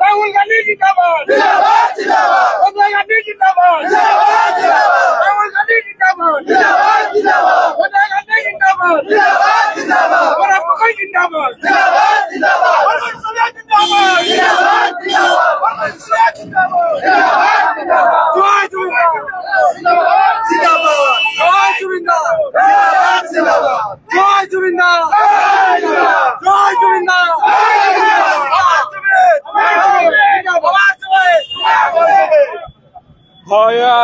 राहुल गांधी जिंदाबाद सोनिया गांधी जिंदाबाद राहुल गांधी जिंदाबाद सोनिया गांधी जिंदाबाद बराक ओबामा जिंदाबाद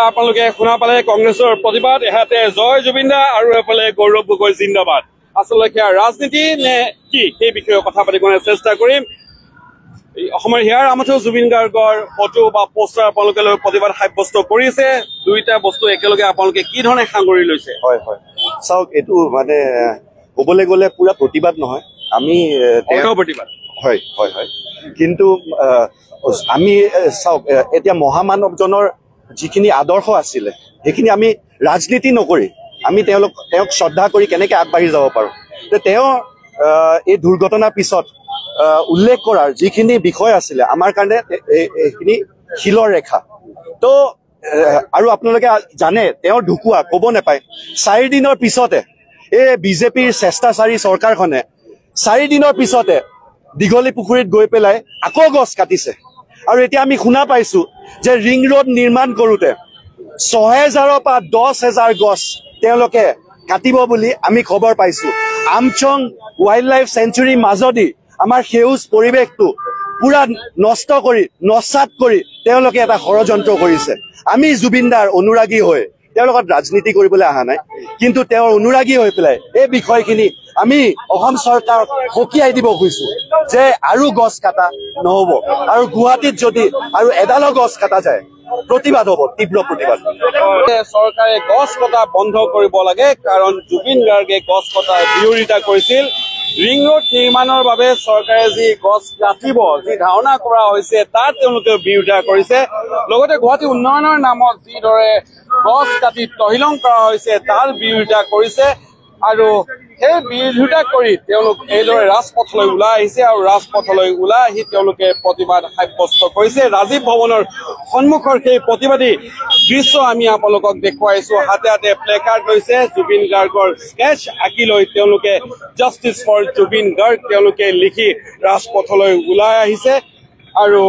আপোনালোকে শুনা পালে কংগ্ৰেছৰ প্ৰতিবাদ এহাতে জয় জুবিন দা আৰু এফালে গৌৰৱ গগৈ জিন্দাবাদ আচলতে ৰাজনীতি নে কি সেই বিষয়ে কথা পাতিবলৈ চেষ্টা কৰিম অসমৰ হিয়াৰ আমঠু জুবিন গাৰ্গৰ ফটো বা পোষ্টাৰ আপোনালোকে লৈ প্ৰতিবাদ সাব্যস্ত কৰিছে দুইটা বস্তু একেলগে আপোনালোকে কি ধৰণে সাঙুৰি লৈছে হয় হয় চাওক এটো মানে ক'বলৈ গ'লে পুৰা প্ৰতিবাদ নহয় আমি প্ৰতিবাদ হয় হয় হয় কিন্তু আমি চাওক এতিয়া মহামানৱজনৰ যিখিনি আদৰ্শ আছিলে সেইখিনি আমি ৰাজনীতি নকৰি আমি তেওঁক শ্ৰদ্ধা কৰি কেনেকৈ আগবাঢ়ি যাব পাৰোঁ তেওঁ এই দুৰ্ঘটনাৰ পিছত উল্লেখ কৰাৰ যিখিনি বিষয় আছিলে আমাৰ কাৰণে এইখিনি শিলৰ ৰেখা তো আৰু আপোনালোকে জানে তেওঁ ঢুকুৱা ক'ব নাপায় 4 দিনৰ পিছতে এই বিজেপিৰ চেষ্টাচাৰী চৰকাৰখনে 4 দিনৰ পিছতে দীঘলী পুখুৰীত গৈ পেলাই আকৌ গছ কাটিছে আৰু এতিয়া আমি শুনা পাইছো যে ৰিং ৰোড নিৰ্মাণ কৰোঁতে 6,000 পৰা 10,000 গছ তেওঁলোকে কাটিব বুলি আমি খবৰ পাইছো Amchang wild life century Maijdi আমাৰ সেউজ পৰিৱেশটো পুৰা নষ্ট কৰি নচাত কৰি তেওঁলোকে এটা ষড়যন্ত্ৰ কৰিছে আমি জুবিনদাৰ অনুৰাগী হৈ তেওঁলোকৰ ৰাজনীতি কৰিবলৈ অহা নাই কিন্তু তেওঁৰ অনুৰাগী হৈ পেলাই এই বিষয়খিনি আমি অসম চৰকাৰক সকীয়াই দিব খুজিছো যে আৰু গছ কাটা নহব আৰু গুৱাহাটীত যদি আৰু এডালো গছ কাটা যায় প্ৰতিবাদ হ'ব তীব্ৰ প্ৰতিবাদ চৰকাৰে গছ কটা বন্ধ কৰিব লাগে কাৰণ জুবিন গাৰ্গে গছ কটাৰ বিৰোধিতা কৰিছিল ৰিং ৰোড নিৰ্মাণৰ বাবে চৰকাৰে যি গছ কাটিব যি ধাৰণা কৰা হৈছে তাত তেওঁলোকে বিৰোধিতা কৰিছে লগতে গুৱাহাটী উন্নয়নৰ নামত যিদৰে গছ কাটি তহিলং কৰা হৈছে তাৰ বিৰোধিতা কৰিছে আৰু সেই বিৰোধিতা কৰি তেওঁলোক এইদৰে ৰাজপথলৈ ওলাই আহিছে আৰু ৰাজপথলৈ ওলাই আহি তেওঁলোকে প্ৰতিবাদ সাব্যস্ত কৰিছে ৰাজীৱ ভৱনৰ সন্মুখৰ সেই প্ৰতিবাদী দৃশ্য আমি আপোনালোকক দেখুৱাইছো হাতে হাতে প্লেকাৰ্ড লৈছে জুবিন গাৰ্গৰ স্কেচ আঁকি লৈ তেওঁলোকে জাষ্টিছ ফৰ জুবিন গাৰ্গ তেওঁলোকে লিখি ৰাজপথলৈ ওলাই আহিছে আৰু